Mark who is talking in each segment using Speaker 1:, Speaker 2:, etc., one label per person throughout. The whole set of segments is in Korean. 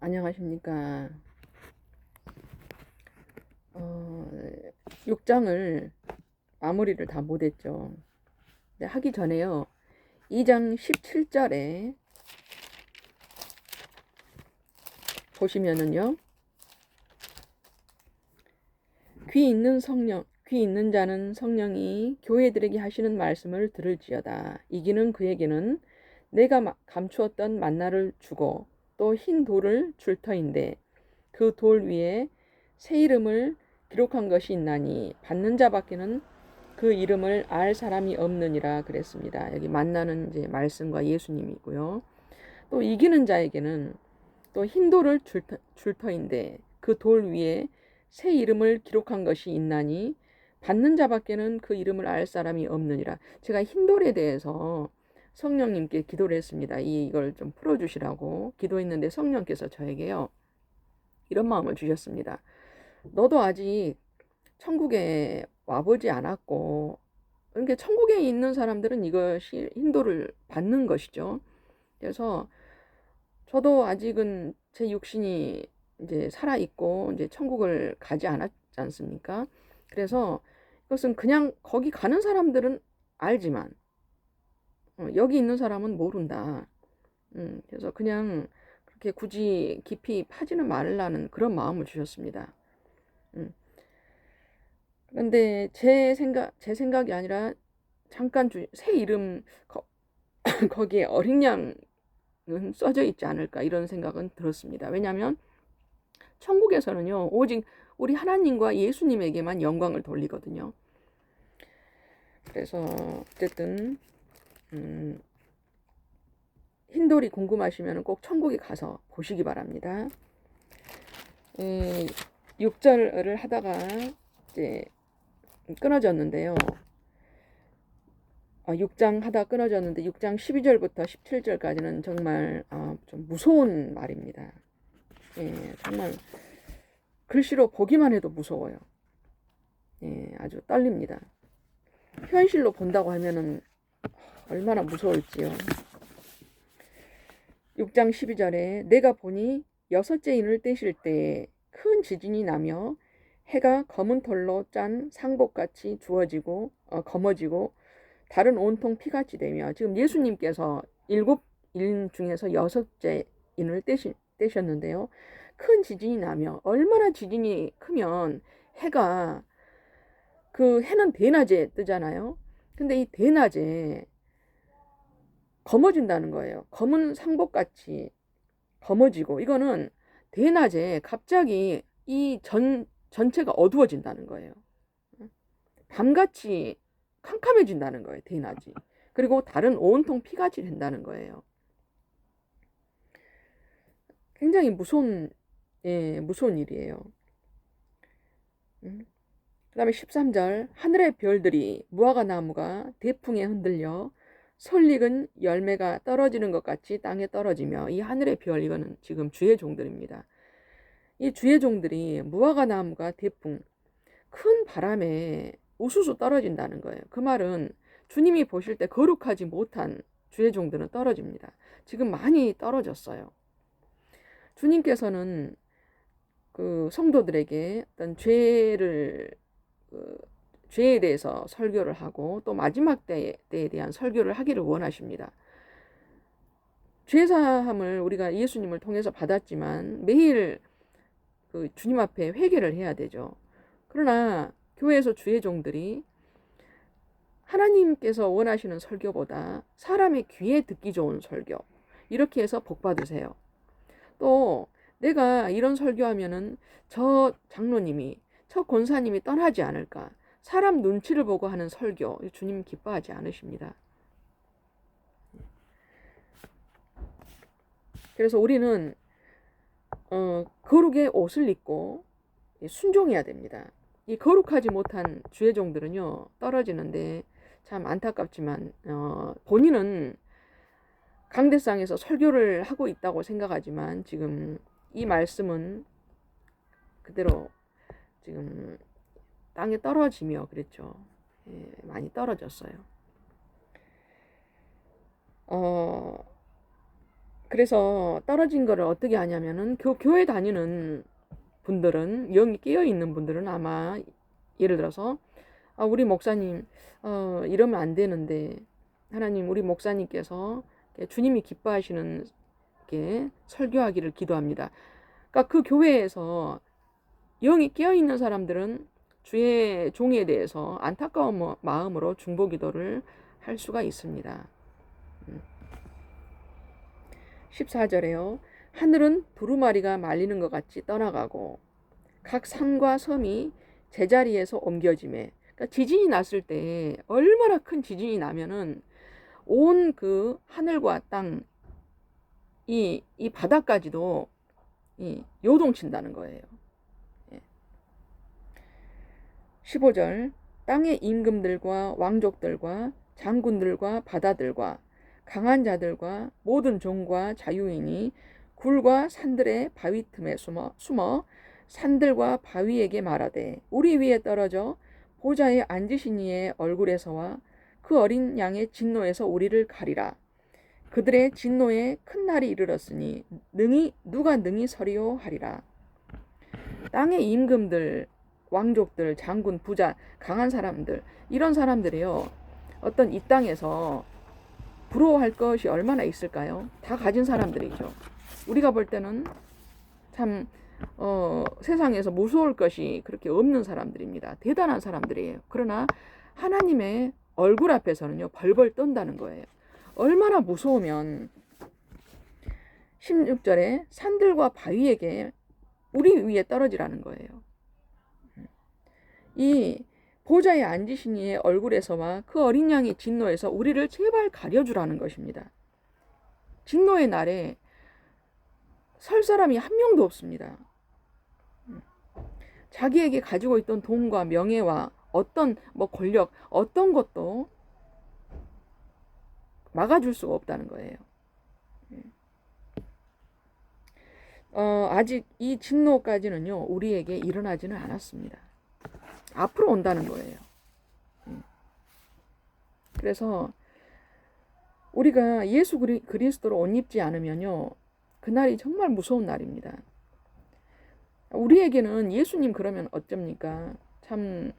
Speaker 1: 안녕하십니까. 어, 6장을 마무리를 다 못했죠. 근데 하기 전에요. 2장 17절에 보시면은요. 귀 있는 자는 성령이 교회들에게 하시는 말씀을 들을지어다. 이기는 그에게는 내가 감추었던 만나를 주고 또 흰 돌을 줄 터인데 그 돌 위에 새 이름을 기록한 것이 있나니 받는 자밖에는 그 이름을 알 사람이 없느니라 그랬습니다. 여기 만나는 이제 말씀과 예수님이고요. 또 이기는 자에게는 또 흰 돌을 줄 터인데 그 돌 위에 새 이름을 기록한 것이 있나니 받는 자밖에는 그 이름을 알 사람이 없느니라. 제가 흰 돌에 대해서 성령님께 기도를 했습니다. 이걸 좀 풀어주시라고 기도했는데 성령께서 저에게요. 이런 마음을 주셨습니다. 너도 아직 천국에 와보지 않았고, 그러니까 천국에 있는 사람들은 이것이 흰돌을 받는 것이죠. 그래서 저도 아직은 제 육신이 이제 살아있고, 이제 천국을 가지 않았지 않습니까? 그래서 이것은 그냥 거기 가는 사람들은 알지만, 여기 있는 사람은 모른다. 그래서 그냥 그렇게 굳이 깊이 파지는 말라는 그런 마음을 주셨습니다. 음. 그런데 제 생각이 아니라 잠깐 새 이름 거기에 어린 양은 써져 있지 않을까 이런 생각은 들었습니다. 왜냐하면 천국에서는요 오직 우리 하나님과 예수님에게만 영광을 돌리거든요. 그래서 어쨌든 흰돌이 궁금하시면 꼭 천국에 가서 보시기 바랍니다. 6절을 하다가 이제 끊어졌는데요. 6장 하다 끊어졌는데 6장 12절부터 17절까지는 정말 좀 무서운 말입니다. 예, 정말 글씨로 보기만 해도 무서워요. 예, 아주 떨립니다. 현실로 본다고 하면은 얼마나 무서울지요. 6장 12절에 내가 보니 여섯째 인을 떼실 때에 큰 지진이 나며 해가 검은 털로 짠 상복같이 검어지고 다른 온통 피같이 되며, 지금 예수님께서 7인 중에서 여섯째 인을 떼셨는데요. 큰 지진이 나며, 얼마나 지진이 크면 해가, 그 해는 대낮에 뜨잖아요. 근데 이 대낮에 검어진다는 거예요. 검은 상복같이 검어지고, 이거는 대낮에 갑자기 전체가 어두워진다는 거예요. 밤같이 캄캄해진다는 거예요. 대낮이. 그리고 다른 온통 피같이 된다는 거예요. 굉장히 무서운 일이에요. 그 다음에 13절 하늘의 별들이 무화과 나무가 대풍에 흔들려 설익은 열매가 떨어지는 것 같이 땅에 떨어지며, 이 하늘의 별, 이거는 지금 주의 종들입니다. 이 주의 종들이 무화과 나무가 대풍, 큰 바람에 우수수 떨어진다는 거예요. 그 말은 주님이 보실 때 거룩하지 못한 주의 종들은 떨어집니다. 지금 많이 떨어졌어요. 주님께서는 그 성도들에게 어떤 죄에 대해서 설교를 하고 또 마지막 때에 대한 설교를 하기를 원하십니다. 죄사함을 우리가 예수님을 통해서 받았지만 매일 그 주님 앞에 회개를 해야 되죠. 그러나 교회에서 주의 종들이 하나님께서 원하시는 설교보다 사람의 귀에 듣기 좋은 설교, 이렇게 해서 복 받으세요. 또 내가 이런 설교하면은 저 장로님이, 저 권사님이 떠나지 않을까, 사람 눈치를 보고 하는 설교, 주님 기뻐하지 않으십니다. 그래서 우리는 거룩의 옷을 입고 순종해야 됩니다. 이 거룩하지 못한 주의 종들은요 떨어지는데 참 안타깝지만 본인은 강대상에서 설교를 하고 있다고 생각하지만 지금 이 말씀은 그대로 지금 땅에 떨어지며 그랬죠. 많이 떨어졌어요. 그래서 떨어진 거를 어떻게 하냐면은 교회 다니는 분들은, 영이 깨어 있는 분들은 아마 예를 들어서 우리 목사님 이러면 안 되는데, 하나님 우리 목사님께서 주님이 기뻐하시는 게 설교하기를 기도합니다. 그러니까 그 교회에서 영이 깨어 있는 사람들은 주의 종에 대해서 안타까운 마음으로 중보기도를 할 수가 있습니다. 14절에요. 하늘은 두루마리가 말리는 것 같이 떠나가고 각 산과 섬이 제자리에서 옮겨지매. 그러니까 지진이 났을 때, 얼마나 큰 지진이 나면은 온 그 하늘과 땅, 이 바다까지도 요동친다는 거예요. 15절. 땅의 임금들과 왕족들과 장군들과 바다들과 강한 자들과 모든 종과 자유인이 굴과 산들의 바위 틈에 숨어 산들과 바위에게 말하되 우리 위에 떨어져 보좌에 앉으신 이의 얼굴에서와 그 어린 양의 진노에서 우리를 가리라. 그들의 진노에 큰 날이 이르렀으니 누가 능히 서리요 하리라. 땅의 임금들, 왕족들, 장군, 부자, 강한 사람들, 이런 사람들이요, 어떤 이 땅에서 부러워할 것이 얼마나 있을까요? 다 가진 사람들이죠. 우리가 볼 때는 참 세상에서 무서울 것이 그렇게 없는 사람들입니다. 대단한 사람들이에요. 그러나 하나님의 얼굴 앞에서는요, 벌벌 떤다는 거예요. 얼마나 무서우면 16절에 산들과 바위에게 우리 위에 떨어지라는 거예요. 이 보좌에 앉으신 이의 얼굴에서와 그 어린 양의 진노에서 우리를 제발 가려주라는 것입니다. 진노의 날에 설 사람이 한 명도 없습니다. 자기에게 가지고 있던 돈과 명예와 어떤 권력, 어떤 것도 막아줄 수가 없다는 거예요. 아직 이 진노까지는요, 우리에게 일어나지는 않았습니다. 앞으로 온다는 거예요. 그래서 우리가 예수 그리스도로 옷 입지 않으면요, 그날이 정말 무서운 날입니다. 우리에게는 예수님 그러면 어쩝니까? 참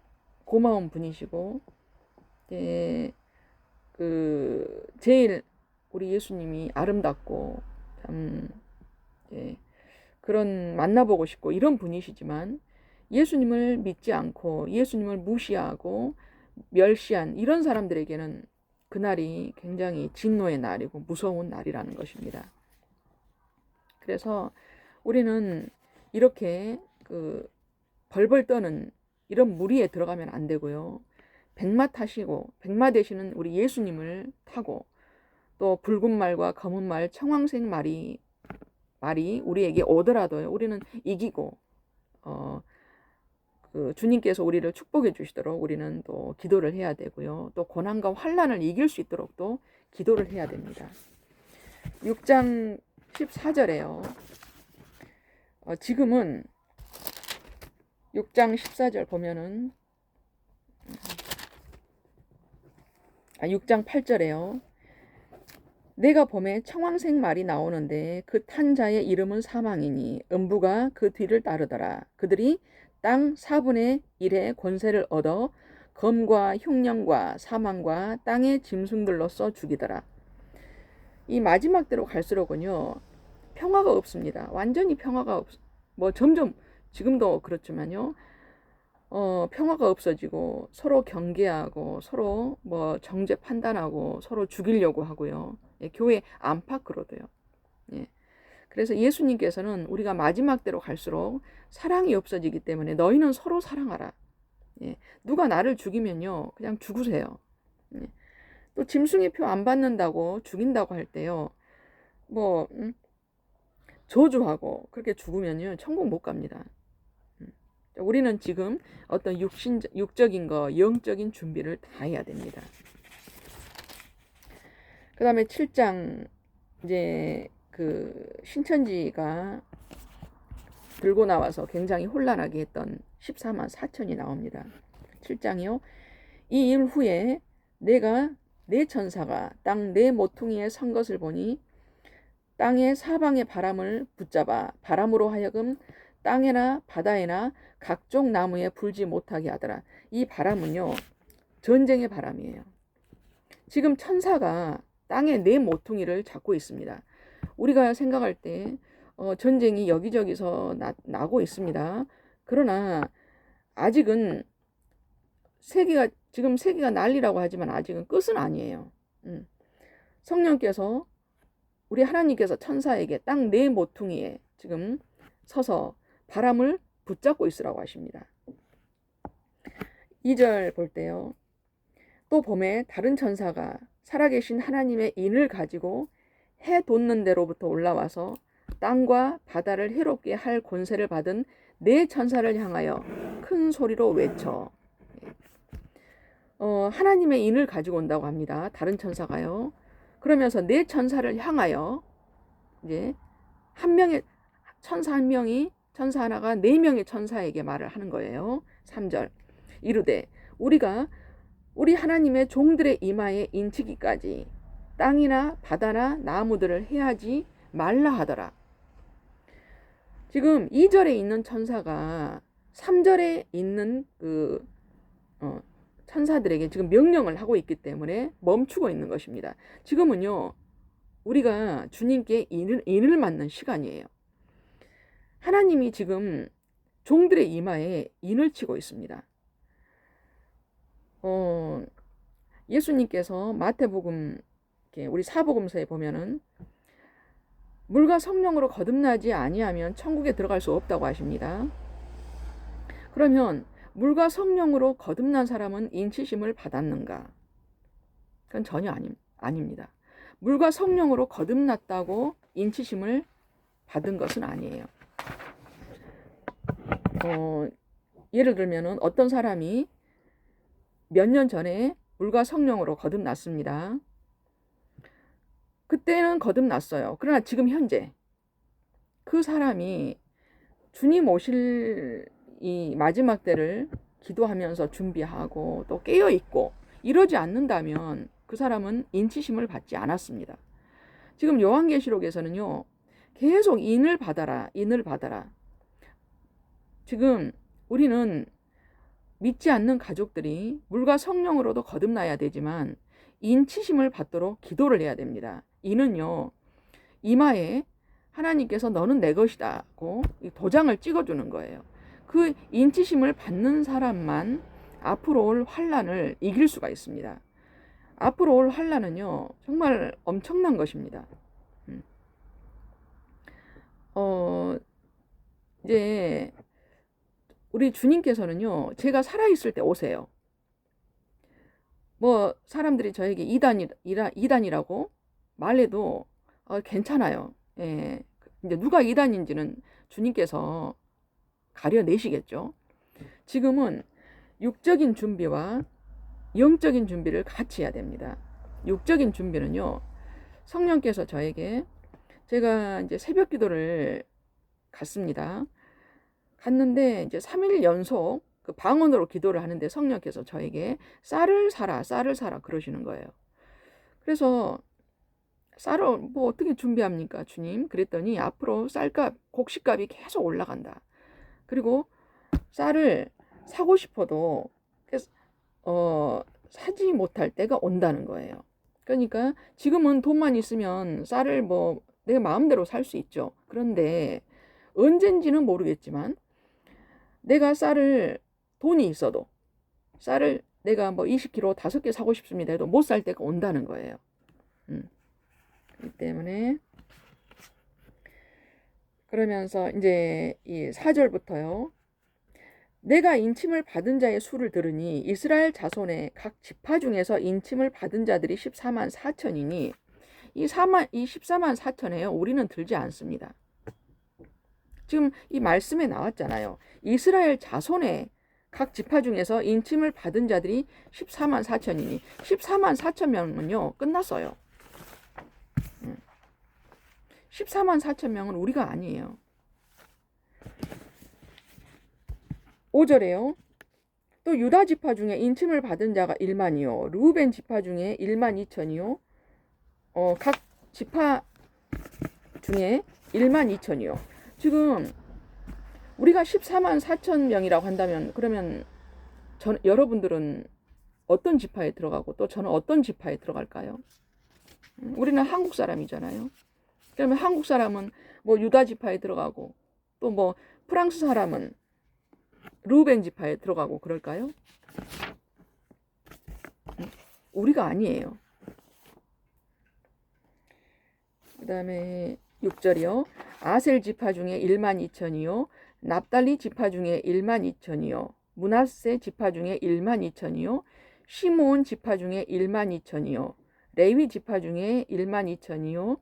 Speaker 1: 고마운 분이시고, 제일 우리 예수님이 아름답고 참 그런 만나보고 싶고 이런 분이시지만, 예수님을 믿지 않고 예수님을 무시하고 멸시한 이런 사람들에게는 그날이 굉장히 진노의 날이고 무서운 날이라는 것입니다. 그래서 우리는 이렇게 벌벌 떠는 이런 무리에 들어가면 안 되고요. 백마 타시고, 백마 되시는 우리 예수님을 타고, 또 붉은 말과 검은 말, 청황색 말이 우리에게 오더라도요, 우리는 이기고 주님께서 우리를 축복해 주시도록 우리는 또 기도를 해야 되고요. 또 고난과 환난을 이길 수 있도록 또 기도를 해야 됩니다. 6장 14절에요. 지금은 6장 14절 보면은 6장 8절에요. 내가 봄에 청황색 말이 나오는데 그 탄 자의 이름은 사망이니 음부가 그 뒤를 따르더라. 그들이 땅 4분의 1의 권세를 얻어 검과 흉령과 사망과 땅의 짐승들로서 죽이더라. 이 마지막 때로 갈수록은요, 평화가 없습니다. 완전히 평화가 점점 지금도 그렇지만요, 평화가 없어지고 서로 경계하고 서로 정죄 판단하고 서로 죽이려고 하고요. 교회 안팎으로도요. 그래서 예수님께서는 우리가 마지막 때로 갈수록 사랑이 없어지기 때문에 너희는 서로 사랑하라. 누가 나를 죽이면요, 그냥 죽으세요. 또 짐승의 표 안 받는다고 죽인다고 할 때요, 저주하고 그렇게 죽으면요, 천국 못 갑니다. 우리는 지금 어떤 육적인 거, 영적인 준비를 다 해야 됩니다. 그 다음에 7장, 이제 신천지가 들고 나와서 굉장히 혼란하게 했던 14만 4천이 나옵니다. 7장이요. 이 일 후에 내가 내 천사가 땅 내 모퉁이에 선 것을 보니 땅의 사방의 바람을 붙잡아 바람으로 하여금 땅에나 바다에나 각종 나무에 불지 못하게 하더라. 이 바람은요, 전쟁의 바람이에요. 지금 천사가 땅의 네 모퉁이를 잡고 있습니다. 우리가 생각할 때 전쟁이 여기저기서 나고 있습니다. 그러나 아직은 지금 세계가 난리라고 하지만 아직은 끝은 아니에요. 성령께서 우리 하나님께서 천사에게 땅 네 모퉁이에 지금 서서 바람을 붙잡고 있으라고 하십니다. 2절 볼 때요. 또 봄에 다른 천사가 살아계신 하나님의 인을 가지고 해 돋는 데로부터 올라와서 땅과 바다를 해롭게 할 권세를 받은 네 천사를 향하여 큰 소리로 외쳐. 하나님의 인을 가지고 온다고 합니다. 다른 천사가요. 그러면서 네 천사를 향하여 이제 천사 하나가 네 명의 천사에게 말을 하는 거예요. 3절 이르되 우리가 우리 하나님의 종들의 이마에 인치기까지 땅이나 바다나 나무들을 해하지 말라 하더라. 지금 2절에 있는 천사가 3절에 있는 천사들에게 지금 명령을 하고 있기 때문에 멈추고 있는 것입니다. 지금은요, 우리가 주님께 인을 맞는 시간이에요. 하나님이 지금 종들의 이마에 인을 치고 있습니다. 예수님께서 마태복음, 우리 사복음서에 보면은 물과 성령으로 거듭나지 아니하면 천국에 들어갈 수 없다고 하십니다. 그러면 물과 성령으로 거듭난 사람은 인치심을 받았는가? 그건 전혀 아닙니다. 물과 성령으로 거듭났다고 인치심을 받은 것은 아니에요. 예를 들면 어떤 사람이 몇 년 전에 물과 성령으로 거듭났습니다. 그때는 거듭났어요. 그러나 지금 현재 그 사람이 주님 오실 이 마지막 때를 기도하면서 준비하고 또 깨어있고 이러지 않는다면 그 사람은 인치심을 받지 않았습니다. 지금 요한계시록에서는요, 계속 인을 받아라, 인을 받아라. 지금 우리는 믿지 않는 가족들이 물과 성령으로도 거듭나야 되지만 인치심을 받도록 기도를 해야 됩니다. 이는요, 이마에 하나님께서 너는 내 것이다고 도장을 찍어주는 거예요. 그 인치심을 받는 사람만 앞으로 올 환난을 이길 수가 있습니다. 앞으로 올 환난은요, 정말 엄청난 것입니다. 이제 우리 주님께서는요, 제가 살아있을 때 오세요. 뭐 사람들이 저에게 이단이라고 말해도 괜찮아요. 예. 이제 누가 이단인지는 주님께서 가려내시겠죠. 지금은 육적인 준비와 영적인 준비를 같이 해야 됩니다. 육적인 준비는요, 성령께서 제가 이제 새벽 기도를 갔는데 이제 3일 연속 그 방언으로 기도를 하는데 성령께서 저에게 쌀을 사라 그러시는 거예요. 그래서 쌀을 뭐 어떻게 준비합니까, 주님? 그랬더니 앞으로 쌀값, 곡식값이 계속 올라간다. 그리고 쌀을 사고 싶어도 사지 못할 때가 온다는 거예요. 그러니까 지금은 돈만 있으면 쌀을 뭐 내가 마음대로 살 수 있죠. 그런데 언젠지는 모르겠지만 내가 돈이 있어도 쌀을 내가 뭐 20kg 5개 사고 싶습니다 해도 못 살 때가 온다는 거예요. 그렇기 때문에 그러면서 이제 이 4절부터요. 내가 인침을 받은 자의 수를 들으니 이스라엘 자손의 각 지파 중에서 인침을 받은 자들이 14만 4천이니 이 14만 4천에요. 우리는 들지 않습니다. 지금 이 말씀에 나왔잖아요. 이스라엘 자손의 각 지파 중에서 인침을 받은 자들이 14만 4천이니 14만 4천 명은요. 끝났어요. 14만 4천 명은 우리가 아니에요. 5절에요. 또 유다 지파 중에 인침을 받은 자가 1만이요. 루벤 지파 중에 1만 2천이요. 각 지파 중에 1만 2천이요. 지금 우리가 14만 4천 명이라고 한다면 그러면 여러분들은 어떤 지파에 들어가고 또 저는 어떤 지파에 들어갈까요? 우리는 한국 사람이잖아요. 그러면 한국 사람은 뭐 유다 지파에 들어가고 또 뭐 프랑스 사람은 루벤 지파에 들어가고 그럴까요? 우리가 아니에요. 그 다음에 6절이요. 아셀 지파 중에 1만 2천이요. 납달리 지파 중에 1만 2천이요. 므낫세 지파 중에 1만 2천이요. 시므온 지파 중에 1만 2천이요. 레위 지파 중에 1만 2천이요.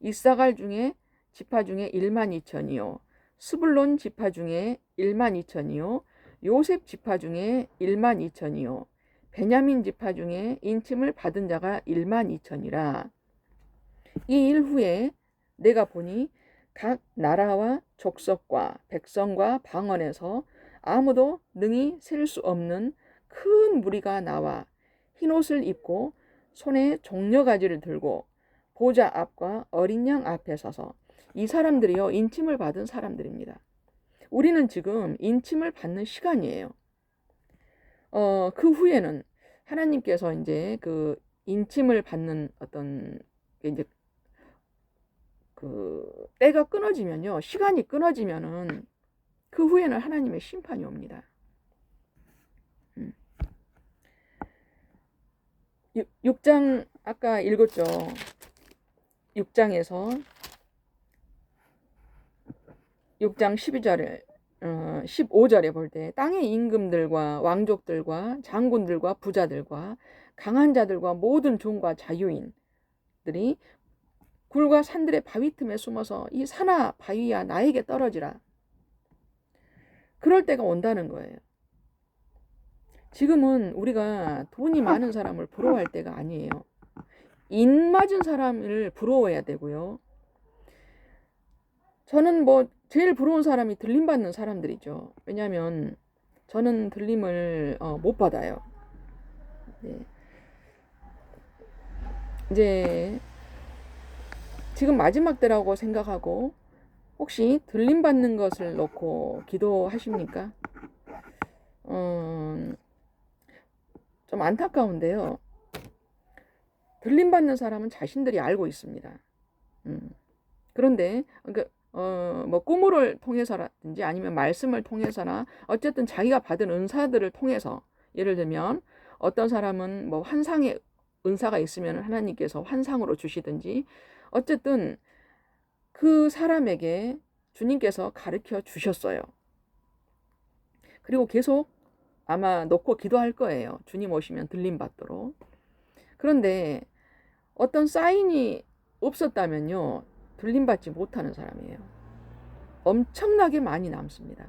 Speaker 1: 이사갈 중에 지파 중에 1만 2천이요. 스불론 지파 중에 1만 2천이요. 요셉 지파 중에 1만 2천이요. 베냐민 지파 중에 인침을 받은 자가 1만 2천이라. 이 일 후에 내가 보니 각 나라와 족속과 백성과 방언에서 아무도 능히 셀 수 없는 큰 무리가 나와 흰옷을 입고 손에 종려가지를 들고 보좌 앞과 어린 양 앞에 서서 이 사람들이요 인침을 받은 사람들입니다. 우리는 지금 인침을 받는 시간이에요. 그 후에는 하나님께서 이제 그 인침을 받는 어떤 이제 그 때가 끊어지면요, 시간이 끊어지면은 그 후에는 하나님의 심판이 옵니다. 6장 아까 읽었죠. 6장에서 6장 12절에 15절에 볼 때 땅의 임금들과 왕족들과 장군들과 부자들과 강한 자들과 모든 종과 자유인들이 굴과 산들의 바위 틈에 숨어서 이 산아 바위야 나에게 떨어지라. 그럴 때가 온다는 거예요. 지금은 우리가 돈이 많은 사람을 부러워할 때가 아니에요. 인 맞은 사람을 부러워해야 되고요. 저는 뭐 제일 부러운 사람이 들림 받는 사람들이죠. 왜냐하면 저는 들림을 못 받아요. 네. 이제 지금 마지막 때라고 생각하고 혹시 들림 받는 것을 놓고 기도하십니까? 좀 안타까운데요. 들림 받는 사람은 자신들이 알고 있습니다. 그런데 뭐 꿈을 통해서라든지 아니면 말씀을 통해서나 어쨌든 자기가 받은 은사들을 통해서 예를 들면 어떤 사람은 뭐 환상의 은사가 있으면 하나님께서 환상으로 주시든지 어쨌든 그 사람에게 주님께서 가르쳐 주셨어요. 그리고 계속 아마 놓고 기도할 거예요. 주님 오시면 들림 받도록. 그런데 어떤 사인이 없었다면요, 들림 받지 못하는 사람이에요. 엄청나게 많이 남습니다.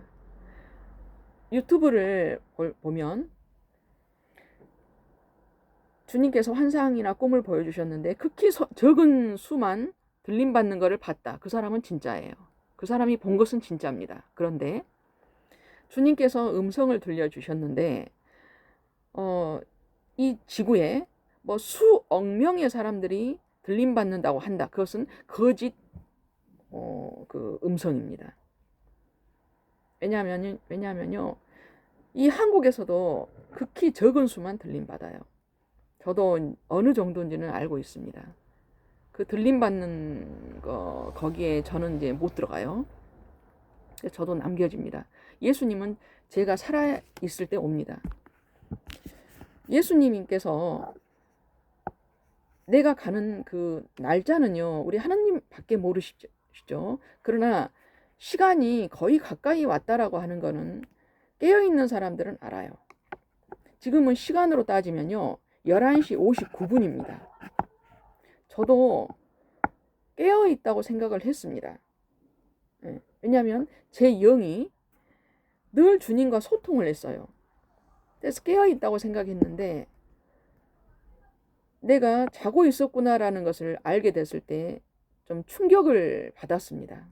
Speaker 1: 유튜브를 보면 주님께서 환상이나 꿈을 보여주셨는데 극히 적은 수만 들림 받는 것을 봤다. 그 사람은 진짜예요. 그 사람이 본 것은 진짜입니다. 그런데 주님께서 음성을 들려주셨는데 이 지구에 뭐 수억 명의 사람들이 들림 받는다고 한다. 그것은 거짓 그 음성입니다. 왜냐하면요, 이 한국에서도 극히 적은 수만 들림 받아요. 저도 어느 정도인지는 알고 있습니다. 그 들림 받는 거 거기에 저는 이제 못 들어가요. 저도 남겨집니다. 예수님은 제가 살아 있을 때 옵니다. 예수님께서 내가 가는 그 날짜는요, 우리 하나님밖에 모르시죠. 그러나 시간이 거의 가까이 왔다라고 하는 거는 깨어있는 사람들은 알아요. 지금은 시간으로 따지면요 11시 59분입니다. 저도 깨어있다고 생각을 했습니다. 왜냐하면 제 영이 늘 주님과 소통을 했어요. 그래서 깨어있다고 생각했는데 내가 자고 있었구나라는 것을 알게 됐을 때 좀 충격을 받았습니다.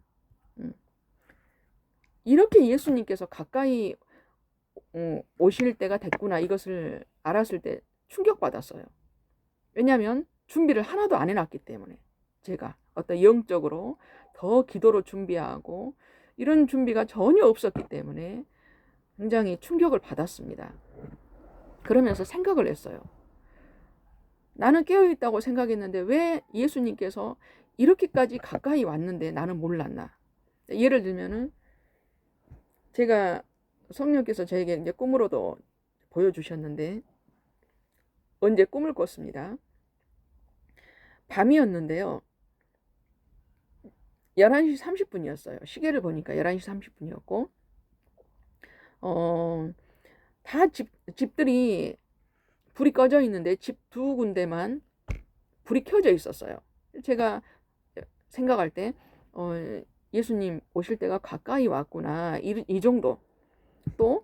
Speaker 1: 이렇게 예수님께서 가까이 오실 때가 됐구나, 이것을 알았을 때 충격받았어요. 왜냐하면 준비를 하나도 안 해놨기 때문에 제가 어떤 영적으로 더 기도로 준비하고 이런 준비가 전혀 없었기 때문에 굉장히 충격을 받았습니다. 그러면서 생각을 했어요. 나는 깨어있다고 생각했는데 왜 예수님께서 이렇게까지 가까이 왔는데 나는 몰랐나. 예를 들면은 제가 성령께서 저에게 이제 꿈으로도 보여주셨는데 언제 꿈을 꿨습니다. 밤이었는데요. 11시 30분이었어요. 시계를 보니까 11시 30분이었고 다 집들이 불이 꺼져 있는데 집 두 군데만 불이 켜져 있었어요. 제가 생각할 때 예수님 오실 때가 가까이 왔구나 이 정도. 또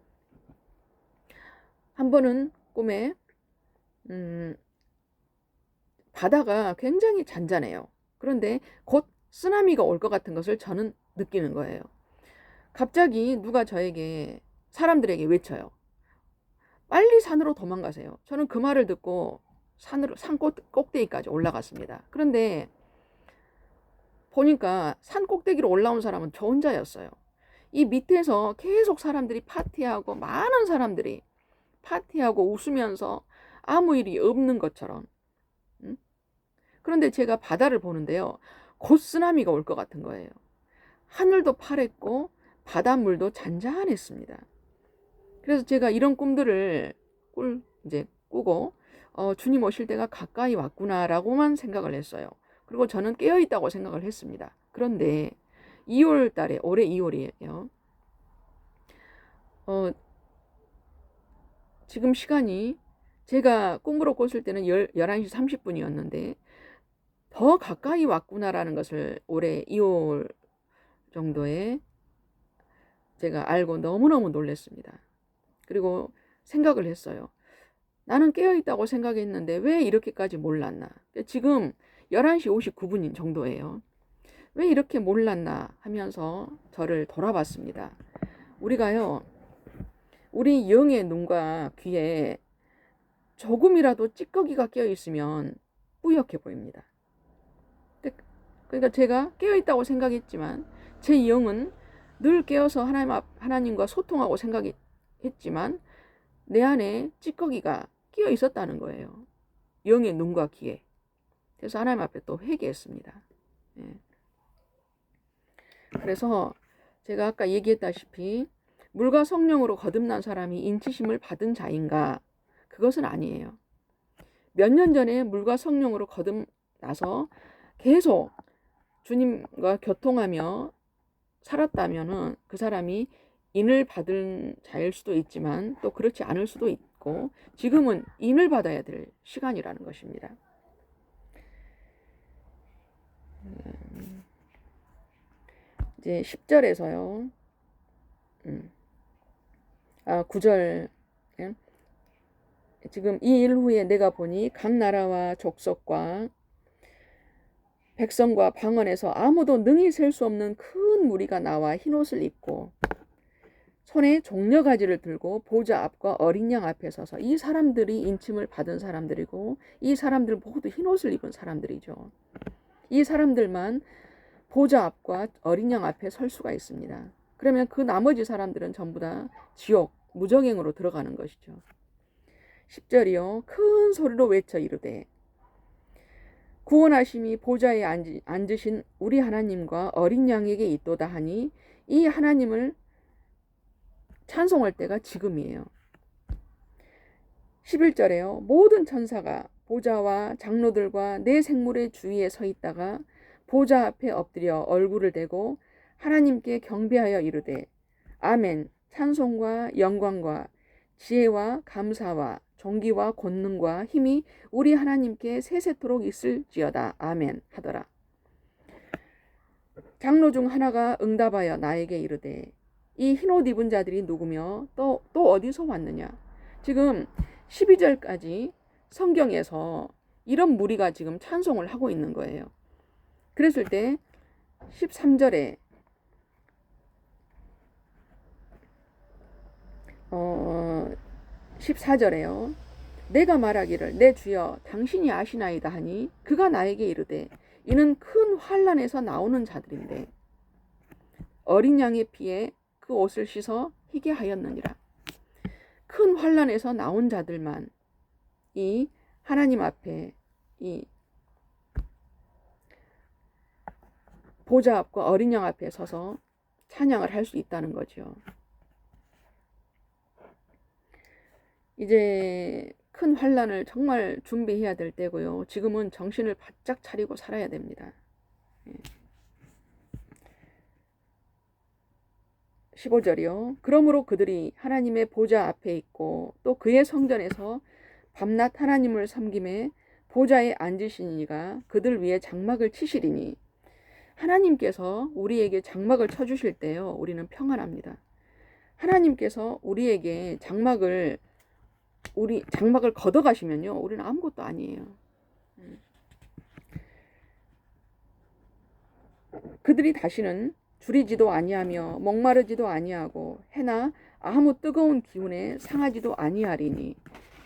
Speaker 1: 한 번은 꿈에 바다가 굉장히 잔잔해요. 그런데 곧 쓰나미가 올 것 같은 것을 저는 느끼는 거예요. 갑자기 누가 저에게 사람들에게 외쳐요. 빨리 산으로 도망가세요. 저는 그 말을 듣고 산 꼭대기까지 올라갔습니다. 그런데 보니까 산 꼭대기로 올라온 사람은 저 혼자였어요. 이 밑에서 계속 사람들이 파티하고 많은 사람들이 파티하고 웃으면서 아무 일이 없는 것처럼. 그런데 제가 바다를 보는데요. 곧 쓰나미가 올 것 같은 거예요. 하늘도 파랬고 바닷물도 잔잔했습니다. 그래서 제가 이런 꿈들을 이제 꾸고 주님 오실 때가 가까이 왔구나라고만 생각을 했어요. 그리고 저는 깨어있다고 생각을 했습니다. 그런데 2월 달에 올해 2월이에요. 지금 시간이 제가 꿈으로 꿨을 때는 11시 30분이었는데 더 가까이 왔구나라는 것을 올해 2월 정도에 제가 알고 너무너무 놀랐습니다. 그리고 생각을 했어요. 나는 깨어있다고 생각했는데 왜 이렇게까지 몰랐나. 지금 11시 59분 정도예요. 왜 이렇게 몰랐나 하면서 저를 돌아봤습니다. 우리가요, 우리 영의 눈과 귀에 조금이라도 찌꺼기가 껴있으면 뿌옇게 보입니다. 그러니까 제가 깨어있다고 생각했지만 제 영은 늘 깨어서 하나님과 소통하고 생각했지만 내 안에 찌꺼기가 끼어 있었다는 거예요. 영의 눈과 귀에. 그래서 하나님 앞에 또 회개했습니다. 예. 그래서 제가 아까 얘기했다시피 물과 성령으로 거듭난 사람이 인치심을 받은 자인가? 그것은 아니에요. 몇 년 전에 물과 성령으로 거듭나서 계속 주님과 교통하며 살았다면은 그 사람이 인을 받은 자일 수도 있지만 또 그렇지 않을 수도 있고 지금은 인을 받아야 될 시간이라는 것입니다. 이제 10절에서요. 9절. 지금 이 일 후에 내가 보니 각 나라와 족속과 백성과 방언에서 아무도 능히 셀 수 없는 큰 무리가 나와 흰옷을 입고 손에 종려가지를 들고 보좌 앞과 어린 양 앞에 서서 이 사람들이 인침을 받은 사람들이고 이 사람들 모두 흰옷을 입은 사람들이죠. 이 사람들만 보좌 앞과 어린 양 앞에 설 수가 있습니다. 그러면 그 나머지 사람들은 전부 다 지옥, 무정행으로 들어가는 것이죠. 10절이요. 큰 소리로 외쳐 이르되 구원하심이 보좌에 앉으신 우리 하나님과 어린 양에게 있도다 하니 이 하나님을 찬송할 때가 지금이에요. 11절에요. 모든 천사가 보좌와 장로들과 내 생물의 주위에 서 있다가 보좌 앞에 엎드려 얼굴을 대고 하나님께 경배하여 이르되 아멘. 찬송과 영광과 지혜와 감사와 존귀와 권능과 힘이 우리 하나님께 세세토록 있을지어다. 아멘 하더라. 장로 중 하나가 응답하여 나에게 이르되 이 흰옷 입은 자들이 누구며 또 어디서 왔느냐. 지금 12절까지 성경에서 이런 무리가 지금 찬송을 하고 있는 거예요. 그랬을 때 13절에 14절에요. 내가 말하기를 내 주여 당신이 아시나이다 하니 그가 나에게 이르되 이는 큰 환난에서 나오는 자들인데 어린 양의 피에 그 옷을 씻어 희게 하였느니라. 큰 환난에서 나온 자들만 이 하나님 앞에 이 보좌 앞과 어린 양 앞에 서서 찬양을 할 수 있다는 거죠. 이제 큰 환난을 정말 준비해야 될 때고요. 지금은 정신을 바짝 차리고 살아야 됩니다. 15절이요. 그러므로 그들이 하나님의 보좌 앞에 있고 또 그의 성전에서 밤낮 하나님을 섬김에 보좌에 앉으시니가 그들 위에 장막을 치시리니 하나님께서 우리에게 장막을 쳐주실 때요. 우리는 평안합니다. 하나님께서 우리에게 장막을 걷어가시면요. 우리는 아무것도 아니에요. 그들이 다시는 줄이지도 아니하며 목마르지도 아니하고 해나 아무 뜨거운 기운에 상하지도 아니하리니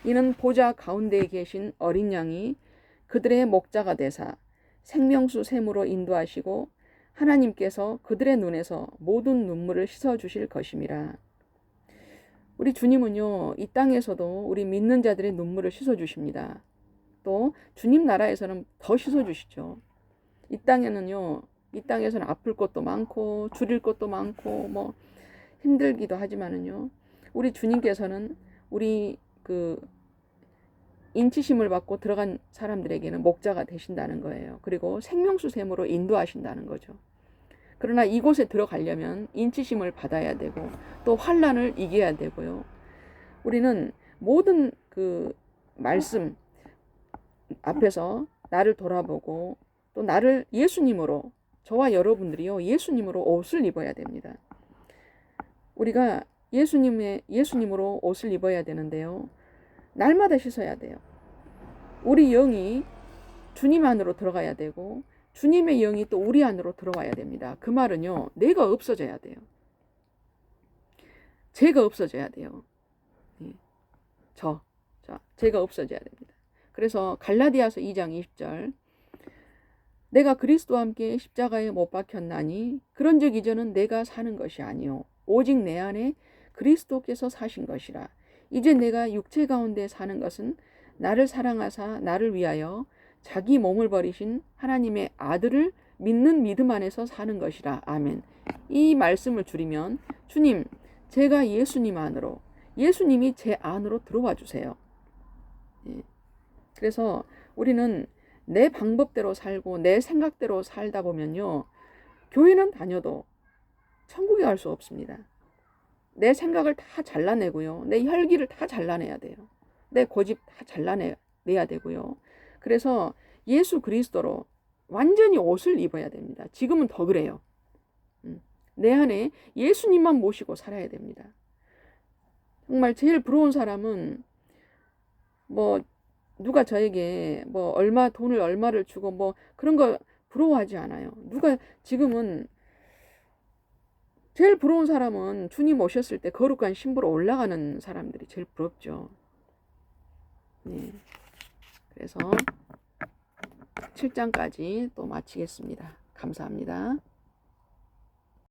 Speaker 1: 이는 보좌 가운데에 계신 어린 양이 그들의 목자가 되사 생명수 샘으로 인도하시고 하나님께서 그들의 눈에서 모든 눈물을 씻어주실 것임이라. 우리 주님은요, 이 땅에서도 우리 믿는 자들의 눈물을 씻어주십니다. 또 주님 나라에서는 더 씻어주시죠. 이 땅에서는 아플 것도 많고 줄일 것도 많고 뭐 힘들기도 하지만은요, 우리 주님께서는 우리 인치심을 받고 들어간 사람들에게는 목자가 되신다는 거예요. 그리고 생명수 샘으로 인도하신다는 거죠. 그러나 이곳에 들어가려면 인치심을 받아야 되고 또 환난을 이겨야 되고요. 우리는 모든 말씀 앞에서 나를 돌아보고 또 나를 예수님으로, 저와 여러분들이요, 예수님으로 옷을 입어야 됩니다. 우리가 예수님으로 옷을 입어야 되는데요. 날마다 씻어야 돼요. 우리 영이 주님 안으로 들어가야 되고 주님의 영이 또 우리 안으로 들어와야 됩니다. 그 말은요, 내가 없어져야 돼요. 제가 없어져야 돼요. 제가 없어져야 됩니다. 그래서 갈라디아서 2장 20절, 내가 그리스도와 함께 십자가에 못 박혔나니 그런즉 이제는 내가 사는 것이 아니요 오직 내 안에 그리스도께서 사신 것이라. 이제 내가 육체 가운데 사는 것은 나를 사랑하사 나를 위하여 자기 몸을 버리신 하나님의 아들을 믿는 믿음 안에서 사는 것이라. 아멘. 이 말씀을 줄이면, 주님, 제가 예수님 안으로, 예수님이 제 안으로 들어와 주세요. 그래서 우리는 내 방법대로 살고 내 생각대로 살다 보면요, 교회는 다녀도 천국에 갈 수 없습니다. 내 생각을 다 잘라내고요, 내 혈기를 다 잘라내야 돼요. 내 고집 다 잘라내야 되고요. 그래서 예수 그리스도로 완전히 옷을 입어야 됩니다. 지금은 더 그래요. 내 안에 예수님만 모시고 살아야 됩니다. 정말 제일 부러운 사람은 누가 저에게 돈을 얼마를 주고 그런 거 부러워하지 않아요. 지금은 제일 부러운 사람은 주님 오셨을 때 거룩한 신부로 올라가는 사람들이 제일 부럽죠. 네. 그래서 7장까지 또 마치겠습니다. 감사합니다.